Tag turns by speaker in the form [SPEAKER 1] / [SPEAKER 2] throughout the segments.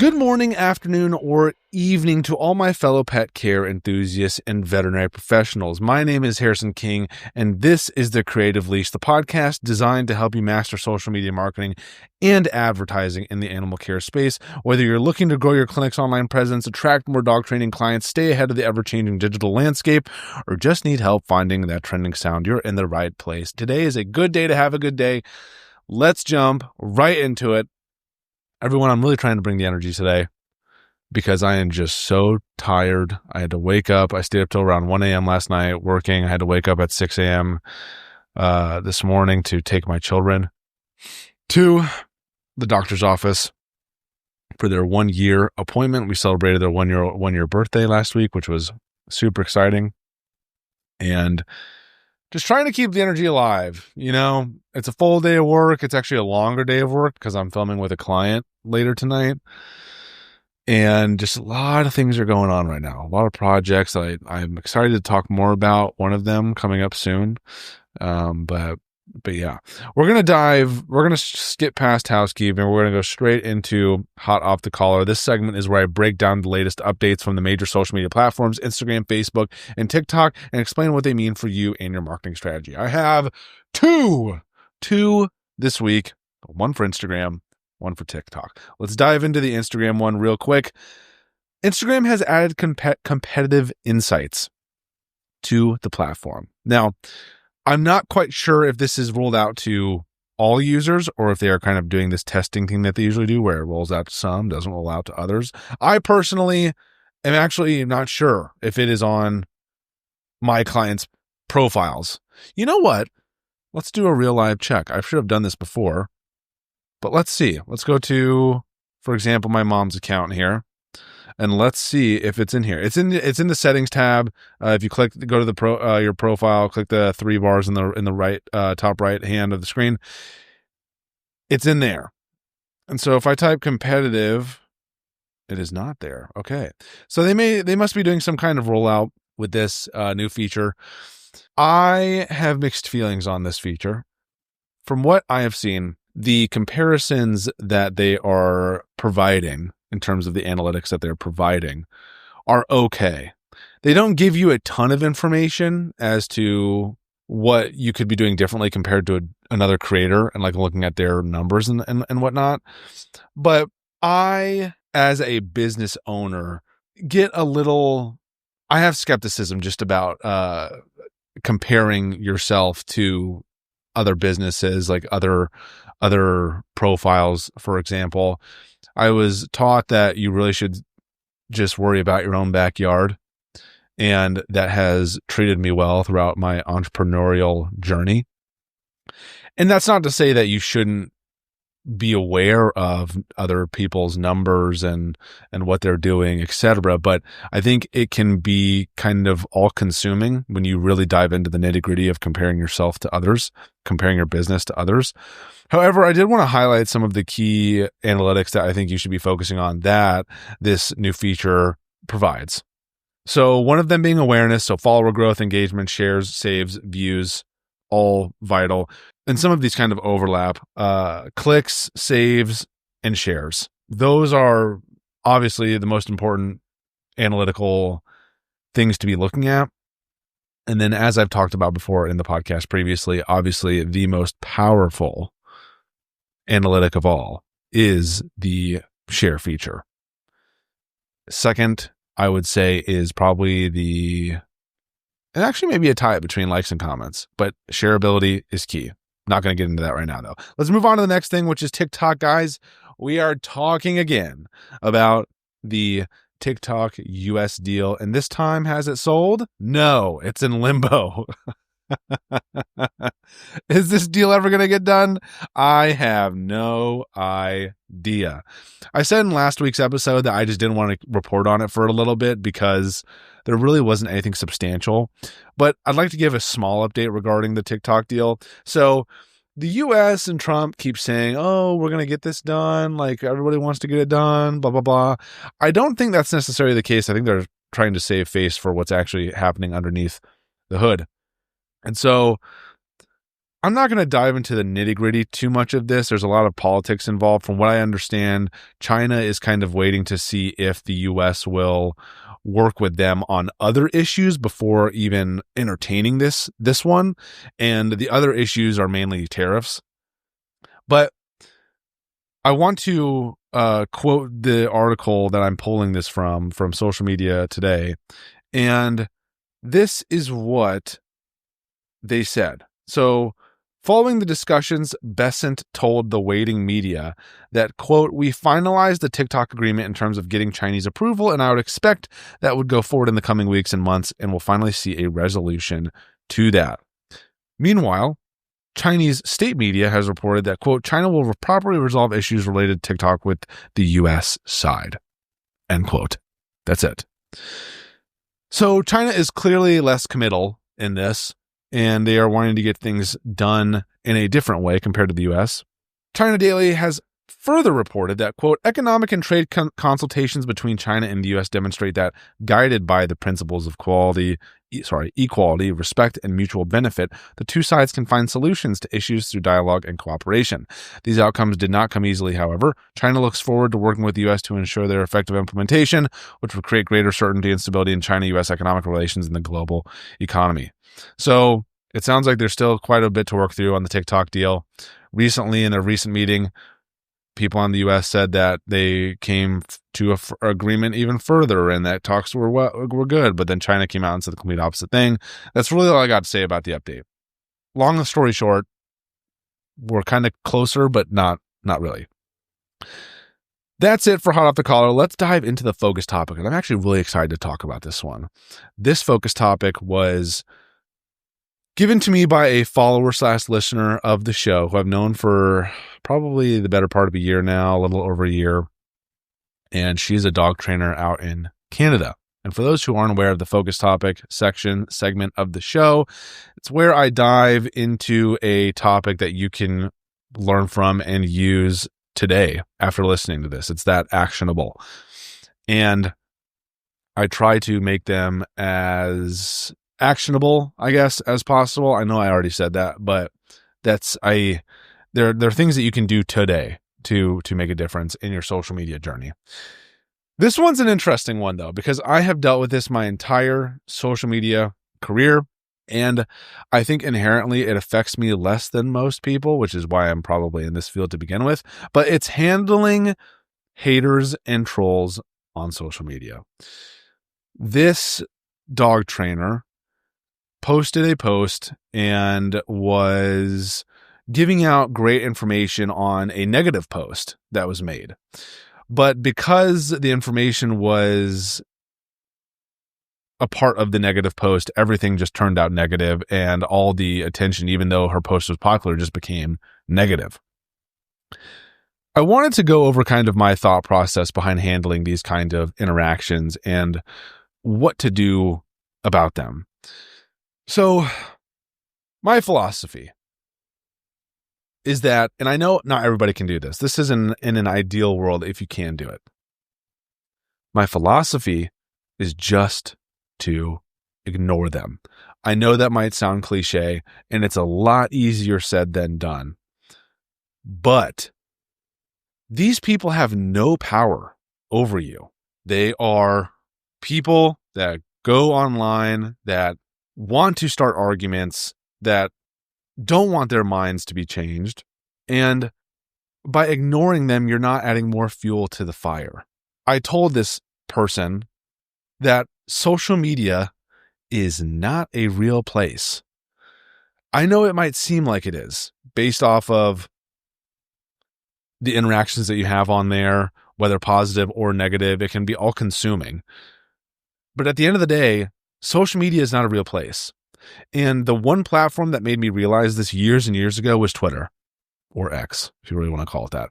[SPEAKER 1] Good morning, afternoon, or evening to all my fellow pet care enthusiasts and veterinary professionals. My name is Harrison King, and this is the Creative Leash, the podcast designed to help you master social media marketing and advertising in the animal care space. Whether you're looking to grow your clinic's online presence, attract more dog training clients, stay ahead of the ever-changing digital landscape, or just need help finding that trending sound, you're in the right place. Today is a good day to have a good day. Let's jump right into it. Everyone, I'm really trying to bring the energy today because I am just so tired. I had to wake up. I stayed up till around 1 a.m. last night working. I had to wake up at 6 a.m. This morning to take my children to the doctor's office for their 1-year appointment. We celebrated their one-year birthday last week, which was super exciting. And just trying to keep the energy alive. You know, it's a full day of work. It's actually a longer day of work because I'm filming with a client later tonight. And just a lot of things are going on right now. A lot of projects I'm excited to talk more about. One of them coming up soon. But yeah, we're going to skip past housekeeping. We're going to go straight into hot off the collar. This segment is where I break down the latest updates from the major social media platforms, Instagram, Facebook, and TikTok, and explain what they mean for you and your marketing strategy. I have two this week, one for Instagram, one for TikTok. Let's dive into the Instagram one real quick. Instagram has added competitive insights to the platform. Now, I'm not quite sure if this is rolled out to all users or if they are kind of doing this testing thing that they usually do where it rolls out to some, doesn't roll out to others. I personally am actually not sure if it is on my clients' profiles. You know what? Let's do a real live check. I should have done this before, but let's see. Let's go to, for example, my mom's account here. And let's see if it's in here. It's in the settings tab. If you go to the your profile, click the 3 bars in the right top right hand of the screen. It's in there. And so if I type competitive, it is not there. Okay. So they must be doing some kind of rollout with this new feature. I have mixed feelings on this feature. From what I have seen, the comparisons that they are providing in terms of the analytics that they're providing are okay. They don't give you a ton of information as to what you could be doing differently compared to another creator and like looking at their numbers and whatnot. But I, as a business owner, I have skepticism just about comparing yourself to other businesses, like other profiles, for example. I was taught that you really should just worry about your own backyard, and that has treated me well throughout my entrepreneurial journey. And that's not to say that you shouldn't be aware of other people's numbers and what they're doing, etc. But I think it can be kind of all-consuming when you really dive into the nitty-gritty of comparing yourself to others, comparing your business to others. However, I did want to highlight some of the key analytics that I think you should be focusing on that this new feature provides. So one of them being awareness, so follower growth, engagement, shares, saves, views, all vital. And some of these kind of overlap, clicks, saves, and shares. Those are obviously the most important analytical things to be looking at. And then as I've talked about before in the podcast previously, obviously the most powerful analytic of all is the share feature. Second, I would say is probably and actually maybe a tie between likes and comments, but shareability is key. Not going to get into that right now, though. Let's move on to the next thing, which is TikTok, guys. We are talking again about the TikTok US deal, and this time, has it sold? No, it's in limbo. Is this deal ever going to get done? I have no idea. I said in last week's episode that I just didn't want to report on it for a little bit because there really wasn't anything substantial. But I'd like to give a small update regarding the TikTok deal. So the US and Trump keep saying, oh, we're going to get this done. Like everybody wants to get it done, blah, blah, blah. I don't think that's necessarily the case. I think they're trying to save face for what's actually happening underneath the hood. And so I'm not going to dive into the nitty-gritty too much of this. There's a lot of politics involved. From what I understand, China is kind of waiting to see if the U.S. will work with them on other issues before even entertaining this one. And the other issues are mainly tariffs. But I want to quote the article that I'm pulling this from Social Media Today. And this is what they said. So, following the discussions, Besant told the waiting media that, quote, "We finalized the TikTok agreement in terms of getting Chinese approval, and I would expect that would go forward in the coming weeks and months, and we'll finally see a resolution to that." Meanwhile, Chinese state media has reported that, quote, "China will properly resolve issues related to TikTok with the U.S. side," end quote. That's it. So China is clearly less committal in this, and they are wanting to get things done in a different way compared to the U.S. China Daily has further reported that, quote, "Economic and trade consultations between China and the U.S. demonstrate that, guided by the principles of equality, respect, and mutual benefit, the two sides can find solutions to issues through dialogue and cooperation. These outcomes did not come easily, however. China looks forward to working with the U.S. to ensure their effective implementation, which would create greater certainty and stability in China-U.S. economic relations and the global economy." So it sounds like there's still quite a bit to work through on the TikTok deal. Recently, in a recent meeting, people on the U.S. said that they came to an agreement even further and that talks were good, but then China came out and said the complete opposite thing. That's really all I got to say about the update. Long story short, we're kind of closer, but not really. That's it for Hot Off the Collar. Let's dive into the focus topic, and I'm actually really excited to talk about this one. This focus topic was given to me by a follower/listener of the show who I've known for probably the better part of a year now, a little over a year. And she's a dog trainer out in Canada. And for those who aren't aware of the focus topic segment of the show, it's where I dive into a topic that you can learn from and use today after listening to this. It's that actionable. And I try to make them as actionable, I guess, as possible. I know I already said that, but there are things that you can do today to make a difference in your social media journey. This one's an interesting one, though, because I have dealt with this my entire social media career, and I think inherently it affects me less than most people, which is why I'm probably in this field to begin with. But it's handling haters and trolls on social media. This dog trainer posted a post and was giving out great information on a negative post that was made. But because the information was a part of the negative post, everything just turned out negative, and all the attention, even though her post was popular, just became negative. I wanted to go over kind of my thought process behind handling these kind of interactions and what to do about them. So, my philosophy is that, and I know not everybody can do this. This is in an ideal world if you can do it. My philosophy is just to ignore them. I know that might sound cliche, and it's a lot easier said than done. But these people have no power over you. They are people that go online, that want to start arguments, that don't want their minds to be changed. And by ignoring them, you're not adding more fuel to the fire. I told this person that social media is not a real place. I know it might seem like it is based off of the interactions that you have on there, whether positive or negative. It can be all consuming. But at the end of the day, social media is not a real place. And the one platform that made me realize this years and years ago was Twitter, or X, if you really want to call it that.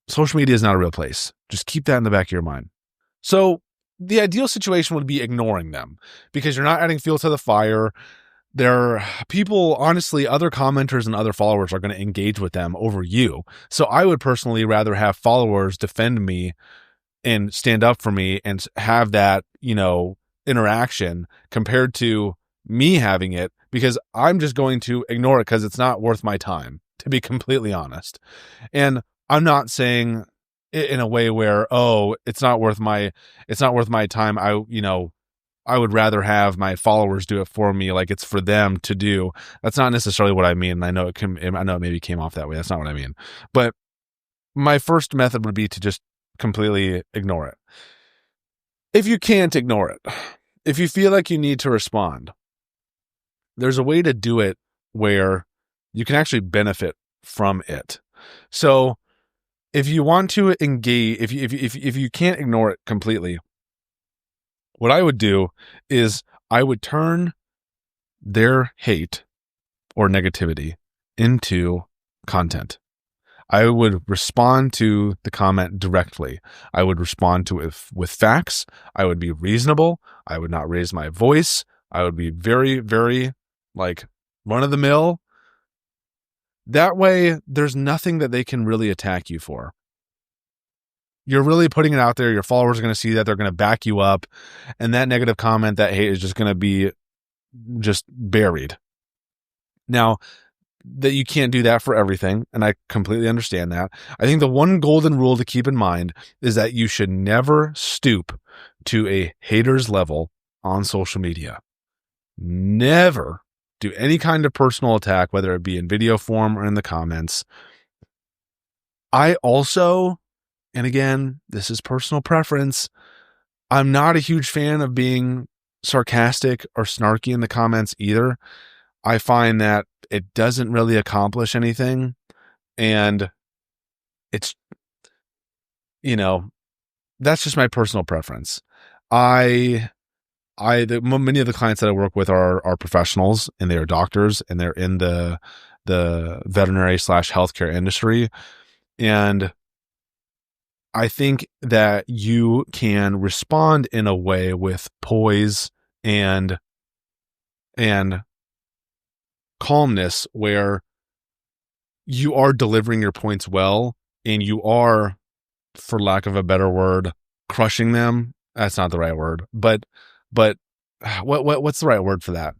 [SPEAKER 1] Social media is not a real place. Just keep that in the back of your mind. So the ideal situation would be ignoring them because you're not adding fuel to the fire. There are people, honestly, other commenters and other followers are going to engage with them over you. So I would personally rather have followers defend me and stand up for me and have that, interaction compared to me having it, because I'm just going to ignore it because it's not worth my time, to be completely honest. And I'm not saying it in a way where, oh, it's not worth my time. I would rather have my followers do it for me, like it's for them to do. That's not necessarily what I mean. I know it maybe came off that way. That's not what I mean. But my first method would be to just completely ignore it. If you can't ignore it, if you feel like you need to respond, there's a way to do it where you can actually benefit from it. So if you want to engage, if you can't ignore it completely, what I would do is I would turn their hate or negativity into content. I would respond to the comment directly. I would respond to it with facts. I would be reasonable. I would not raise my voice. I would be very, very like run of the mill. That way, there's nothing that they can really attack you for. You're really putting it out there. Your followers are going to see that. They're going to back you up. And that negative comment, that hate is just going to be just buried. Now, that you can't do that for everything, and I completely understand that. I think the one golden rule to keep in mind is that you should never stoop to a hater's level on social media. Never do any kind of personal attack, whether it be in video form or in the comments. I also, and again, this is personal preference, I'm not a huge fan of being sarcastic or snarky in the comments either. I find that it doesn't really accomplish anything. And it's, that's just my personal preference. Many of the clients that I work with are professionals, and they are doctors, and they're in the veterinary / healthcare industry. And I think that you can respond in a way with poise and calmness where you are delivering your points well, and you are, for lack of a better word, crushing them. That's not the right word, but what's the right word for that?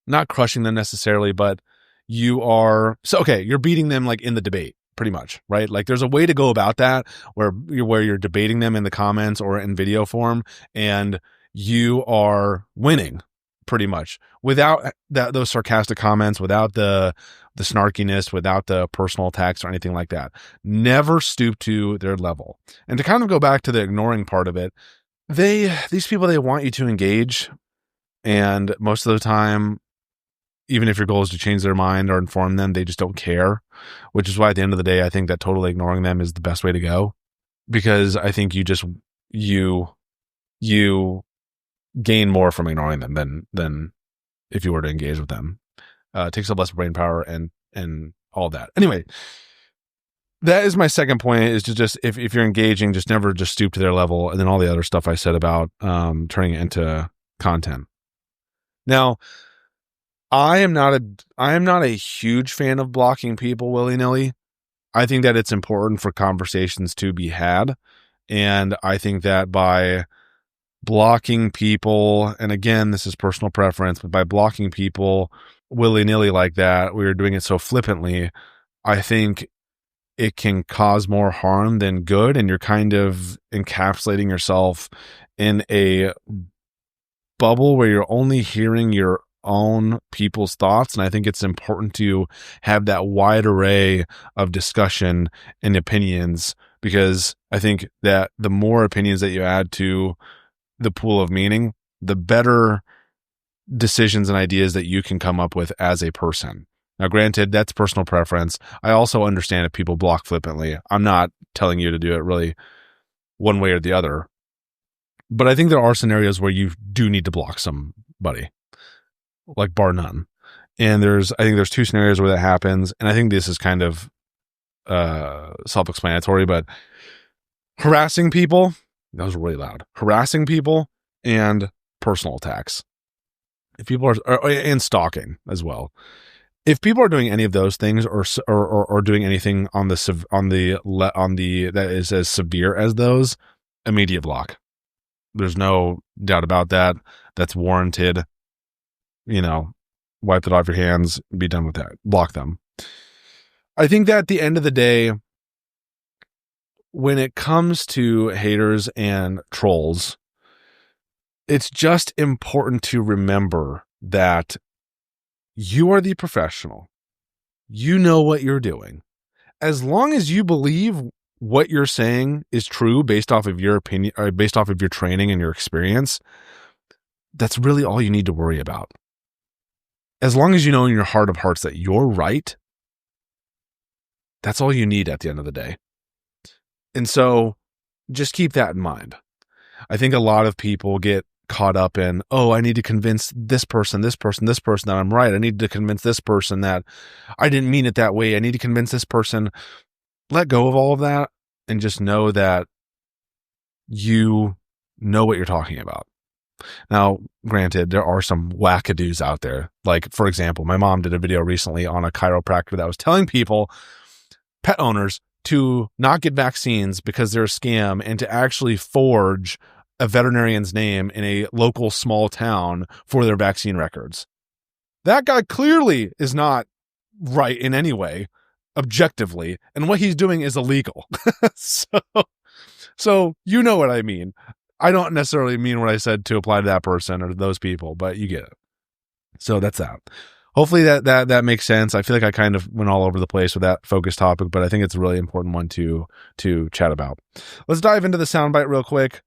[SPEAKER 1] Not crushing them necessarily, but you're beating them like in the debate, pretty much, right? Like there's a way to go about that where you're debating them in the comments or in video form, and you are winning pretty much without those sarcastic comments, without the snarkiness, without the personal attacks or anything like that. Never stoop to their level. And to kind of go back to the ignoring part of it, these people, they want you to engage, and most of the time, even if your goal is to change their mind or inform them, they just don't care, which is why at the end of the day, I think that totally ignoring them is the best way to go, because I think you gain more from ignoring them than if you were to engage with them. It takes up less brain power and all that. Anyway, that is my second point, is to just, if you're engaging, just never just stoop to their level. And then all the other stuff I said about turning it into content. Now, I am not a huge fan of blocking people willy-nilly. I think that it's important for conversations to be had. And I think that by blocking people, and again, this is personal preference, but by blocking people willy-nilly like that, we are doing it so flippantly, I think it can cause more harm than good, and you're kind of encapsulating yourself in a bubble where you're only hearing your own people's thoughts. And I think it's important to have that wide array of discussion and opinions, because I think that the more opinions that you add to the pool of meaning, the better decisions and ideas that you can come up with as a person. Now, granted, that's personal preference. I also understand if people block flippantly. I'm not telling you to do it really one way or the other. But I think there are scenarios where you do need to block somebody, like bar none. And I think there's two scenarios where that happens. And I think this is kind of self-explanatory, but harassing people, that was really loud, harassing people and personal attacks. If people are and stalking as well. If people are doing any of those things or doing anything on the that is as severe as those, immediate block. There's no doubt about that. That's warranted. wipe it off your hands, be done with that. Block them. I think that at the end of the day, when it comes to haters and trolls, it's just important to remember that you are the professional. You know what you're doing. As long as you believe what you're saying is true based off of your opinion or based off of your training and your experience, that's really all you need to worry about. As long as you know in your heart of hearts that you're right, that's all you need at the end of the day. And so just keep that in mind. I think a lot of people get caught up in, oh, I need to convince this person that I'm right. I need to convince this person that I didn't mean it that way. I need to convince this person. Let go of all of that and just know that you know what you're talking about. Now, granted, there are some wackadoos out there. Like, for example, my mom did a video recently on a chiropractor that was telling people, pet owners, to not get vaccines because they're a scam and to actually forge a veterinarian's name in a local small town for their vaccine records. That guy clearly is not right in any way, objectively, and what he's doing is illegal. So you know what I mean. I don't necessarily mean what I said to apply to that person or those people, but you get it. So that's that. Hopefully that makes sense. I feel like I kind of went all over the place with that focus topic, but I think it's a really important one to chat about. Let's dive into the soundbite real quick.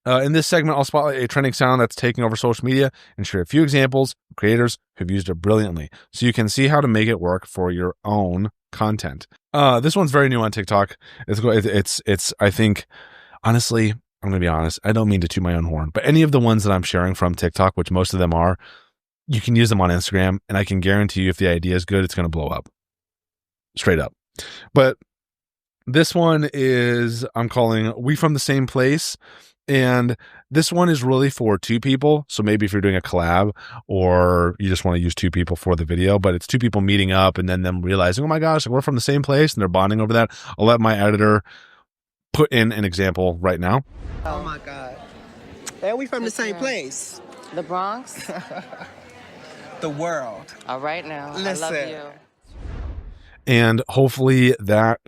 [SPEAKER 1] In this segment, I'll spotlight a trending sound that's taking over social media and share a few examples of creators who've used it brilliantly so you can see how to make it work for your own content. This one's very new on TikTok. It's I think, honestly, I'm going to be honest, I don't mean to toot my own horn, but any of the ones that I'm sharing from TikTok, which most of them are, you can use them on Instagram, and I can guarantee you if the idea is good, it's going to blow up. Straight up. But this one is, I'm calling We From the Same Place. And this one is really for two people. So maybe if you're doing a collab or you just want to use two people for the video, but it's two people meeting up and then them realizing, oh my gosh, we're from the same place, and they're bonding over that. I'll let my editor put in an example right now.
[SPEAKER 2] Oh my God. And we from the same place.
[SPEAKER 3] The Bronx?
[SPEAKER 2] The world.
[SPEAKER 3] All right now.
[SPEAKER 2] Listen.
[SPEAKER 3] I love you.
[SPEAKER 1] And hopefully that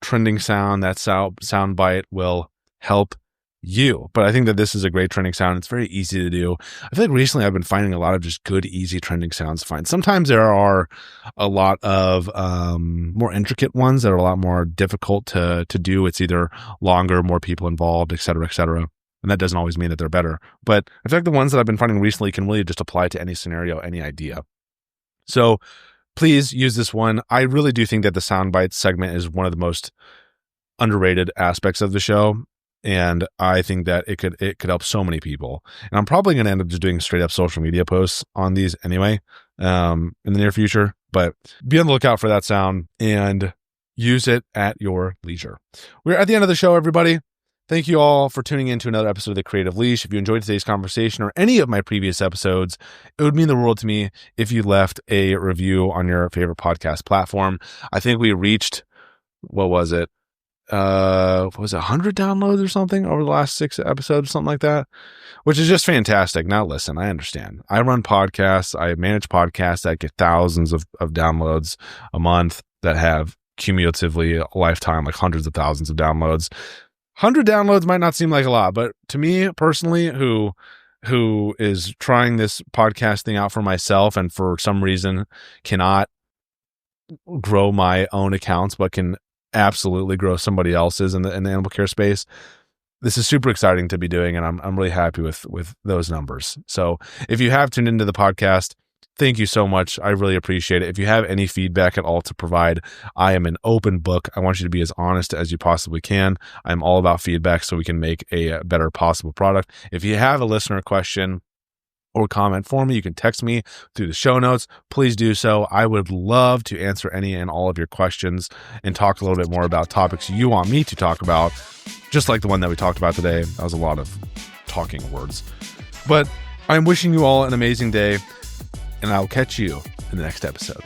[SPEAKER 1] trending sound, that sound bite will help you. But I think that this is a great trending sound. It's very easy to do. I feel like recently I've been finding a lot of just good, easy trending sounds to find. Sometimes there are a lot of more intricate ones that are a lot more difficult to do. It's either longer, more people involved, et cetera, et cetera. And that doesn't always mean that they're better. But I feel like the ones that I've been finding recently can really just apply to any scenario, any idea. So please use this one. I really do think that the soundbite segment is one of the most underrated aspects of the show. And I think that it could help so many people. And I'm probably going to end up just doing straight up social media posts on these anyway, in the near future. But be on the lookout for that sound and use it at your leisure. We're at the end of the show, everybody. Thank you all for tuning in to another episode of The Creative Leash. If you enjoyed today's conversation or any of my previous episodes, it would mean the world to me if you left a review on your favorite podcast platform. I think we reached, what was it? 100 downloads or something over the last 6 episodes, something like that, which is just fantastic. Now, listen, I understand. I run podcasts. I manage podcasts that get thousands of downloads a month that have cumulatively a lifetime, like hundreds of thousands of downloads. 100 downloads might not seem like a lot, but to me personally, who is trying this podcast thing out for myself and for some reason cannot grow my own accounts, but can absolutely grow somebody else's in the animal care space. This is super exciting to be doing, and I'm really happy with those numbers. So if you have tuned into the podcast, thank you so much. I really appreciate it. If you have any feedback at all to provide, I am an open book. I want you to be as honest as you possibly can. I'm all about feedback so we can make a better possible product. If you have a listener question or comment for me, you can text me through the show notes. Please do so. I would love to answer any and all of your questions and talk a little bit more about topics you want me to talk about, just like the one that we talked about today. That was a lot of talking words. But I'm wishing you all an amazing day, and I'll catch you in the next episode.